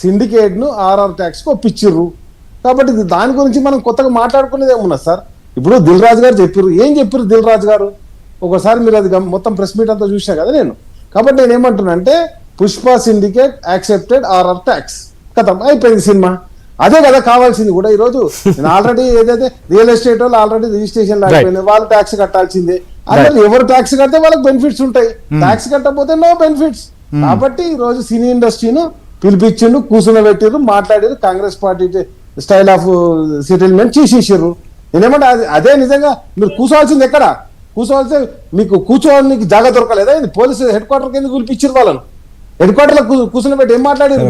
సిండికేట్ను RR ట్యాక్స్కి ఒప్పించిర్రు. కాబట్టి దాని గురించి మనం కొత్తగా మాట్లాడుకునేది ఏమున్నా సార్. ఇప్పుడు దిల్ రాజు గారు చెప్పారు, ఏం చెప్పారు దిల్ రాజు గారు? ఒకసారి మీరు అది మొత్తం ప్రెస్ మీట్ అంతా చూసా కదా నేను. కాబట్టి నేను ఏమంటున్నా అంటే Pushpa syndicate accepted RR tax, కథం అయిపోయింది సినిమా. అదే కదా కావాల్సింది కూడా. ఈరోజు నేను ఆల్రెడీ ఏదైతే రియల్ ఎస్టేట్ వాళ్ళు ఆల్రెడీ రిజిస్ట్రేషన్ అయిపోయింది, వాళ్ళు ట్యాక్స్ కట్టాల్సిందే. అసలు ఎవరు ట్యాక్స్ కడితే వాళ్ళకి బెనిఫిట్స్ ఉంటాయి, ట్యాక్స్ కట్టకపోతే నో బెనిఫిట్స్. కాబట్టి ఈ రోజు సినీ ఇండస్ట్రీను పిలిపించిండు, కూర్చునబెట్టిర్రు, మాట్లాడారు, Congress party style of settlement చేసేసారు. నేనేమంటే అదే నిజంగా మీరు కూర్చోవాల్సింది ఎక్కడ? కూర్చోవాల్సి మీకు కూర్చోవాలని జాగా దొరకలేదా? పోలీసు హెడ్ క్వార్టర్కి ఎందుకు పిలిపించారు వాళ్ళను? హెడ్ క్వార్టర్ లో కూర్చుని పెట్టి ఏం మాట్లాడారు?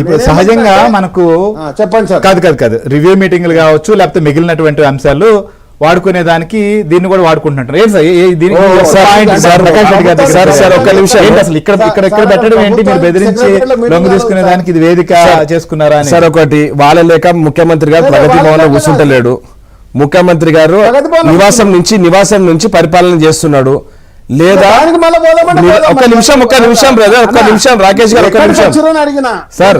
ఇప్పుడు సహజంగా మనకు చెప్పండి సార్. కాదు రివ్యూ మీటింగ్లు కావచ్చు, లేకపోతే మిగిలినటువంటి అంశాలు వాడుకునే దానికి దీన్ని కూడా వాడుకుంటున్నారు. అసలు ఇక్కడ పెట్టడం ఏంటి? మీరు బెదిరించి లొంగ తీసుకునే దానికి ఇది వేదిక చేసుకున్నారా సార్? ఒకటి వాళ్ళ లేక ముఖ్యమంత్రి గారు ప్రగతి భవన్ లో కూర్చుంటలేడు. ముఖ్యమంత్రి గారు నివాసం నుంచి పరిపాలన చేస్తున్నాడు. లేదా ఒక్క నిమిషం బ్రదర్, ఒక్క నిమిషం రాకేష్ గారు, ఒక్క నిమిషం సార్,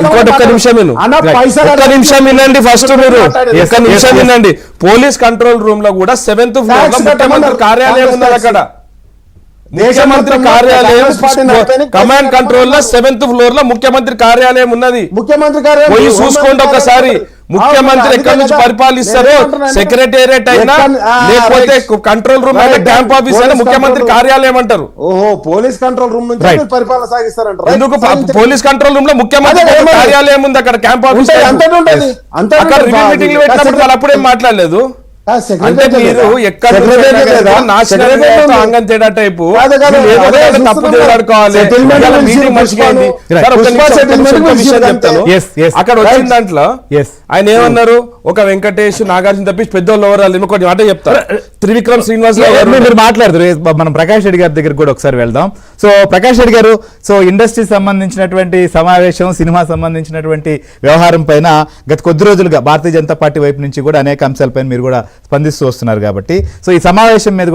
ఇంకోటి ఒక్క నిమిషం వినండి. ఫస్ట్ మీరు ఒక్క నిమిషం వినండి. పోలీస్ కంట్రోల్ రూమ్ లో కూడా 7th ఫ్లోర్ లో ముఖ్యమంత్రి కార్యాలయం ఉన్నది. అక్కడ ముఖ్యమంత్రి కార్యాలయం కమాండ్ కంట్రోల్ లో 7th ఫ్లోర్ లో ముఖ్యమంత్రి కార్యాలయం ఉన్నది. ముఖ్యమంత్రి కార్యాలయం పోయి చూసుకోండి ఒకసారి. ముఖ్యమంత్రి ఎక్కడి నుంచి పరిపాలిస్తారో, సెక్రటేరియట్ అయినా లేకపోతే కంట్రోల్ రూమ్ అయినా క్యాంప్ ఆఫీస్ అయినా ముఖ్యమంత్రి కార్యాలయం అంటారు. ఓహో, పోలీస్ కంట్రోల్ రూమ్ నుంచి పరిపాలన సాగిస్తారంటారు. ఎందుకు? పోలీస్ కంట్రోల్ రూమ్ లో ముఖ్యమంత్రి కార్యాలయం ఉంది, అక్కడ క్యాంప్ ఆఫీస్. అక్కడ రివ్యూ మీటింగ్లు పెట్టినప్పుడు వాళ్ళు అప్పుడేం మాట్లాడలేదు. అంటే మీరు ఎక్కడ అంగం తేడా టైపు తప్పు తిరగడుకోవాలి. అక్కడ వచ్చిన దాంట్లో ఆయన ఏమన్నారు? ఒక వెంకటేష్, నాగార్జున తప్పించి పెద్దోళ్ళు ఎవరు ఇంకోటి మాట చెప్తారు. త్రివిక్రమ్ శ్రీనివాస్ మీరు మాట్లాడుతారు. మనం ప్రకాష్ రెడ్డి గారి దగ్గర కూడా ఒకసారి వెళ్దాం. సో ప్రకాష్ రెడ్డి గారు, సో ఇండస్ట్రీ సంబంధించినటువంటి సమావేశం, సినిమా సంబంధించినటువంటి వ్యవహారం పైన గత కొద్ది రోజులుగా భారతీయ జనతా పార్టీ వైపు నుంచి కూడా అనేక అంశాలపైన మీరు కూడా స్పందిస్తూ వస్తున్నారు. కాబట్టి సో ఈ సమావేశం మీద